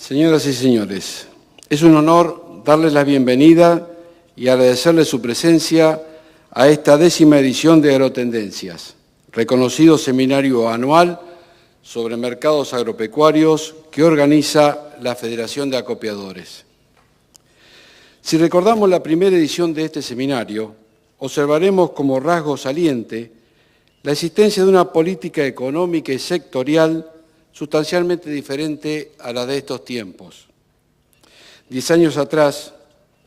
Señoras y señores, es un honor darles la bienvenida y agradecerles su presencia a esta 10ª edición de Agrotendencias, reconocido seminario anual sobre mercados agropecuarios que organiza la Federación de Acopiadores. Si recordamos la primera edición de este seminario, observaremos como rasgo saliente la existencia de una política económica y sectorial sustancialmente diferente a la de estos tiempos. 10 años atrás,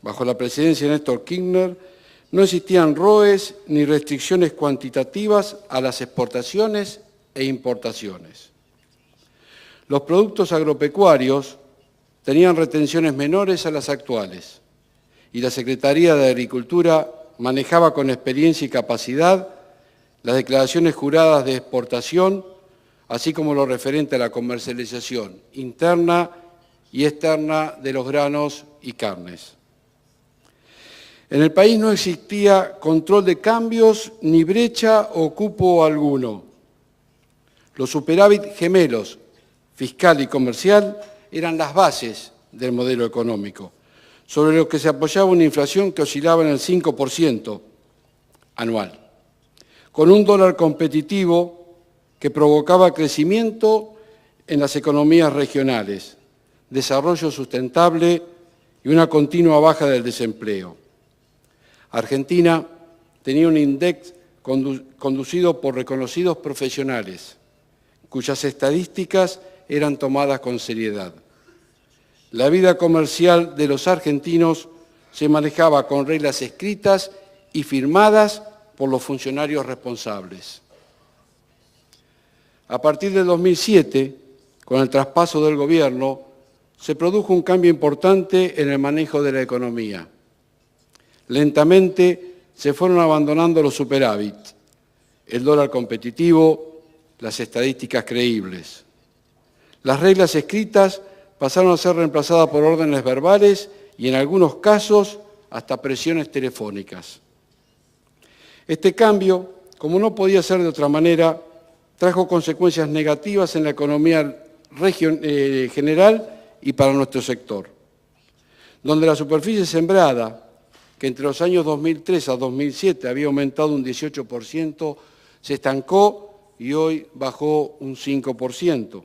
bajo la presidencia de Néstor Kirchner, no existían ROEs ni restricciones cuantitativas a las exportaciones e importaciones. Los productos agropecuarios tenían retenciones menores a las actuales y la Secretaría de Agricultura manejaba con experiencia y capacidad las declaraciones juradas de exportación, así como lo referente a la comercialización interna y externa de los granos y carnes. En el país no existía control de cambios ni brecha o cupo alguno. Los superávit gemelos, fiscal y comercial, eran las bases del modelo económico, sobre lo que se apoyaba una inflación que oscilaba en el 5% anual, con un dólar competitivo que provocaba crecimiento en las economías regionales, desarrollo sustentable y una continua baja del desempleo. Argentina tenía un INDEC conducido por reconocidos profesionales, cuyas estadísticas eran tomadas con seriedad. La vida comercial de los argentinos se manejaba con reglas escritas y firmadas por los funcionarios responsables. A partir del 2007, con el traspaso del gobierno, se produjo un cambio importante en el manejo de la economía. Lentamente se fueron abandonando los superávit, el dólar competitivo, las estadísticas creíbles. Las reglas escritas pasaron a ser reemplazadas por órdenes verbales y en algunos casos hasta presiones telefónicas. Este cambio, como no podía ser de otra manera, trajo consecuencias negativas en la economía general y para nuestro sector, donde la superficie sembrada, que entre los años 2003 a 2007 había aumentado un 18%, se estancó y hoy bajó un 5%.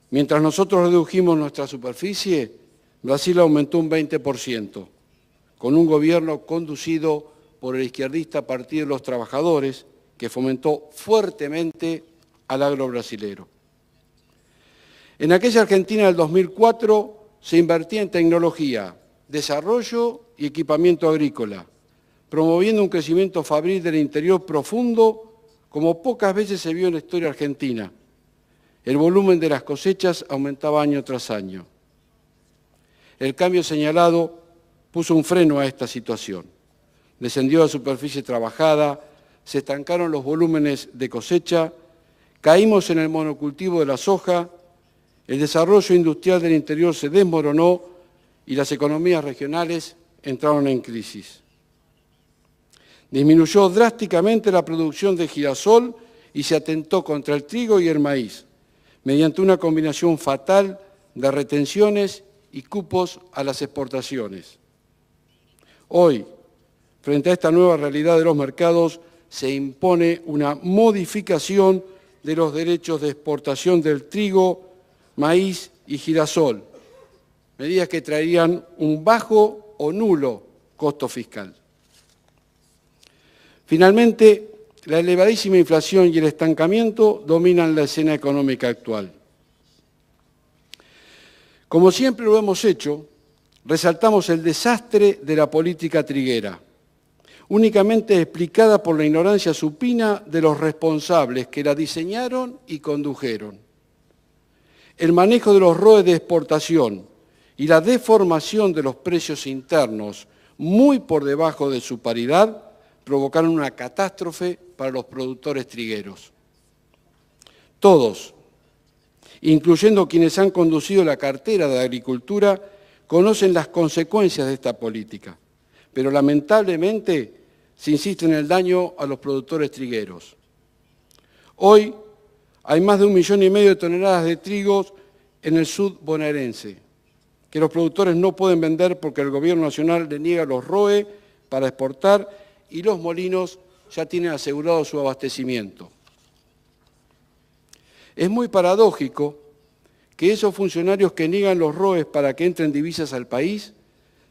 Mientras nosotros redujimos nuestra superficie, Brasil aumentó un 20%, con un gobierno conducido por el izquierdista Partido de los Trabajadores, que fomentó fuertemente al agro brasilero. En aquella Argentina del 2004 se invertía en tecnología, desarrollo y equipamiento agrícola, promoviendo un crecimiento fabril del interior profundo como pocas veces se vio en la historia argentina. El volumen de las cosechas aumentaba año tras año. El cambio señalado puso un freno a esta situación. Descendió la superficie trabajada, se estancaron los volúmenes de cosecha, caímos en el monocultivo de la soja, el desarrollo industrial del interior se desmoronó y las economías regionales entraron en crisis. Disminuyó drásticamente la producción de girasol y se atentó contra el trigo y el maíz, mediante una combinación fatal de retenciones y cupos a las exportaciones. Hoy, frente a esta nueva realidad de los mercados, se impone una modificación de los derechos de exportación del trigo, maíz y girasol, medidas que traerían un bajo o nulo costo fiscal. Finalmente, la elevadísima inflación y el estancamiento dominan la escena económica actual. Como siempre lo hemos hecho, resaltamos el desastre de la política triguera, únicamente explicada por la ignorancia supina de los responsables que la diseñaron y condujeron. El manejo de los ROE de exportación y la deformación de los precios internos muy por debajo de su paridad provocaron una catástrofe para los productores trigueros. Todos, incluyendo quienes han conducido la cartera de Agricultura, conocen las consecuencias de esta política, pero lamentablemente se insiste en el daño a los productores trigueros. Hoy hay más de 1,5 millones de toneladas de trigo en el sur bonaerense, que los productores no pueden vender porque el gobierno nacional le niega los ROE para exportar y los molinos ya tienen asegurado su abastecimiento. Es muy paradójico que esos funcionarios que niegan los ROEs para que entren divisas al país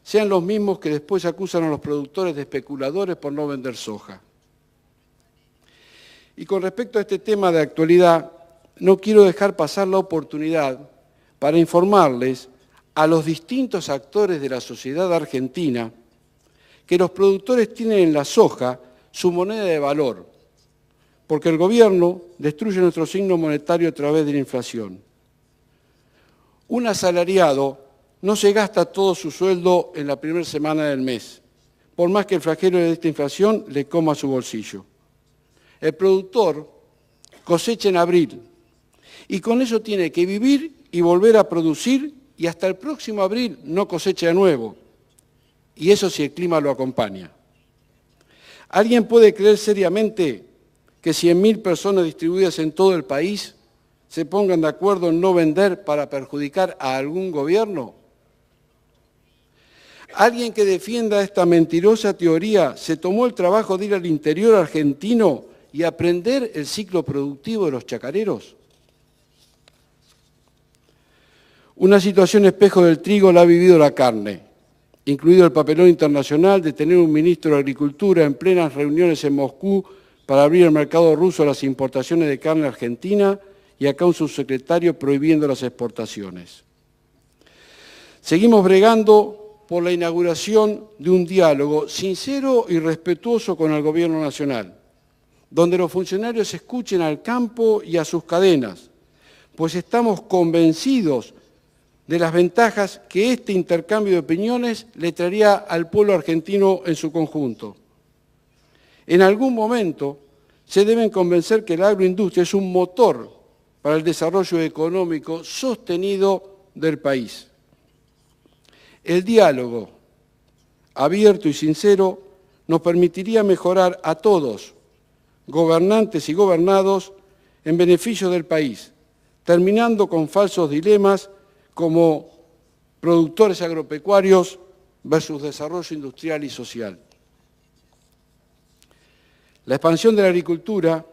sean los mismos que después acusan a los productores de especuladores por no vender soja. Y con respecto a este tema de actualidad, no quiero dejar pasar la oportunidad para informarles a los distintos actores de la sociedad argentina que los productores tienen en la soja su moneda de valor, porque el gobierno destruye nuestro signo monetario a través de la inflación. Un asalariado no se gasta todo su sueldo en la primera semana del mes, por más que el flagelo de esta inflación le coma su bolsillo. El productor cosecha en abril y con eso tiene que vivir y volver a producir y hasta el próximo abril no cosecha de nuevo. Y eso si el clima lo acompaña. ¿Alguien puede creer seriamente que 100.000 personas distribuidas en todo el país se pongan de acuerdo en no vender para perjudicar a algún gobierno? ¿Alguien que defienda esta mentirosa teoría se tomó el trabajo de ir al interior argentino y aprender el ciclo productivo de los chacareros? Una situación espejo del trigo la ha vivido la carne, incluido el papelón internacional de tener un ministro de Agricultura en plenas reuniones en Moscú para abrir el mercado ruso a las importaciones de carne argentina y acá un subsecretario prohibiendo las exportaciones. Seguimos bregando por la inauguración de un diálogo sincero y respetuoso con el Gobierno Nacional, donde los funcionarios escuchen al campo y a sus cadenas, pues estamos convencidos de las ventajas que este intercambio de opiniones le traería al pueblo argentino en su conjunto. En algún momento se deben convencer que la agroindustria es un motor para el desarrollo económico sostenido del país. El diálogo abierto y sincero nos permitiría mejorar a todos, gobernantes y gobernados, en beneficio del país, terminando con falsos dilemas como productores agropecuarios versus desarrollo industrial y social. La expansión de la agricultura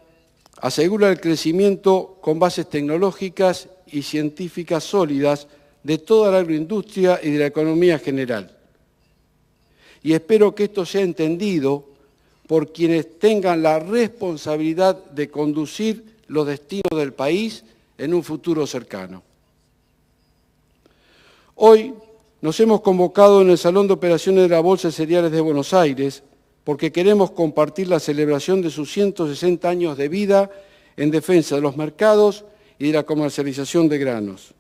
asegura el crecimiento con bases tecnológicas y científicas sólidas de toda la agroindustria y de la economía general. Y espero que esto sea entendido por quienes tengan la responsabilidad de conducir los destinos del país en un futuro cercano. Hoy nos hemos convocado en el Salón de Operaciones de la Bolsa de Cereales de Buenos Aires porque queremos compartir la celebración de sus 160 años de vida en defensa de los mercados y de la comercialización de granos.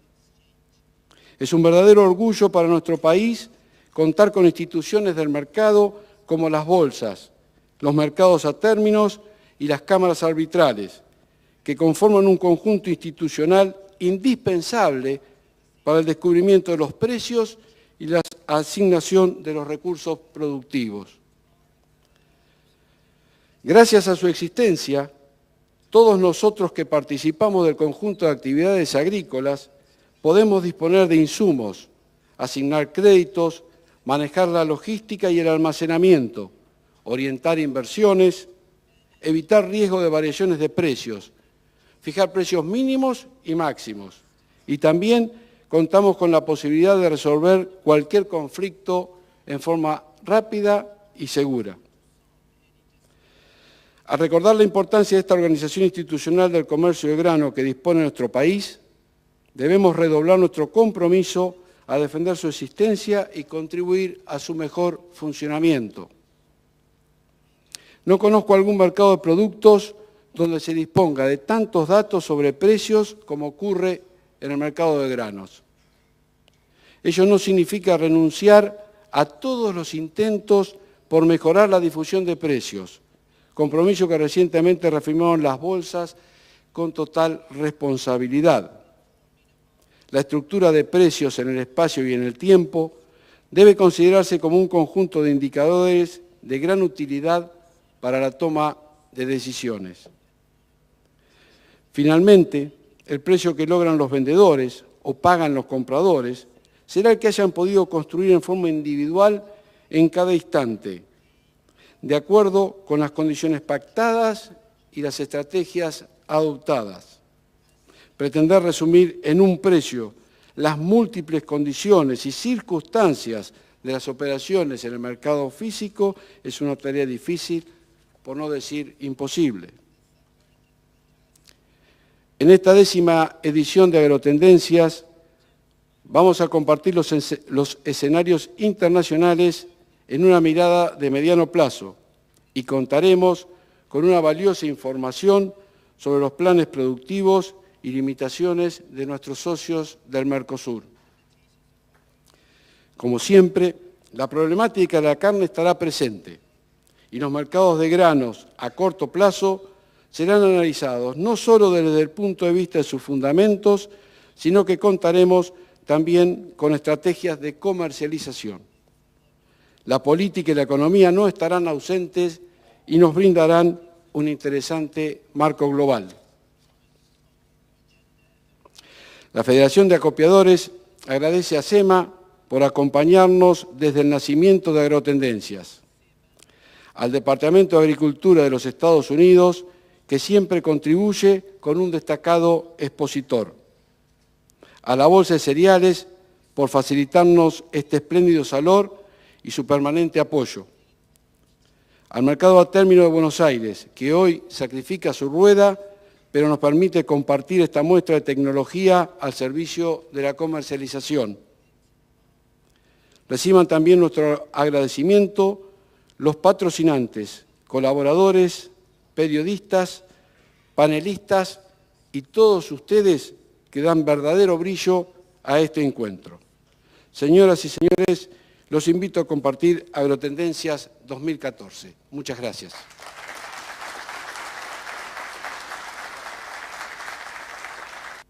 Es un verdadero orgullo para nuestro país contar con instituciones del mercado como las bolsas, los mercados a términos y las cámaras arbitrales, que conforman un conjunto institucional indispensable para el descubrimiento de los precios y la asignación de los recursos productivos. Gracias a su existencia, todos nosotros que participamos del conjunto de actividades agrícolas podemos disponer de insumos, asignar créditos, manejar la logística y el almacenamiento, orientar inversiones, evitar riesgo de variaciones de precios, fijar precios mínimos y máximos. Y también contamos con la posibilidad de resolver cualquier conflicto en forma rápida y segura. Al recordar la importancia de esta organización institucional del comercio de grano que dispone nuestro país, debemos redoblar nuestro compromiso a defender su existencia y contribuir a su mejor funcionamiento. No conozco algún mercado de productos donde se disponga de tantos datos sobre precios como ocurre en el mercado de granos. Ello no significa renunciar a todos los intentos por mejorar la difusión de precios, compromiso que recientemente reafirmaron las bolsas con total responsabilidad. La estructura de precios en el espacio y en el tiempo debe considerarse como un conjunto de indicadores de gran utilidad para la toma de decisiones. Finalmente, el precio que logran los vendedores o pagan los compradores, será el que hayan podido construir en forma individual en cada instante, de acuerdo con las condiciones pactadas y las estrategias adoptadas. Pretender resumir en un precio las múltiples condiciones y circunstancias de las operaciones en el mercado físico es una tarea difícil, por no decir imposible. En esta 10ª edición de Agrotendencias vamos a compartir los escenarios internacionales en una mirada de mediano plazo y contaremos con una valiosa información sobre los planes productivos y limitaciones de nuestros socios del Mercosur. Como siempre, la problemática de la carne estará presente y los mercados de granos a corto plazo serán analizados no solo desde el punto de vista de sus fundamentos, sino que contaremos también con estrategias de comercialización. La política y la economía no estarán ausentes y nos brindarán un interesante marco global. La Federación de Acopiadores agradece a SEMA por acompañarnos desde el nacimiento de Agrotendencias, al Departamento de Agricultura de los Estados Unidos, que siempre contribuye con un destacado expositor, a la Bolsa de Cereales por facilitarnos este espléndido salor y su permanente apoyo, al Mercado a Término de Buenos Aires, que hoy sacrifica su rueda, pero nos permite compartir esta muestra de tecnología al servicio de la comercialización. Reciban también nuestro agradecimiento los patrocinantes, colaboradores, periodistas, panelistas y todos ustedes que dan verdadero brillo a este encuentro. Señoras y señores, los invito a compartir Agrotendencias 2014. Muchas gracias.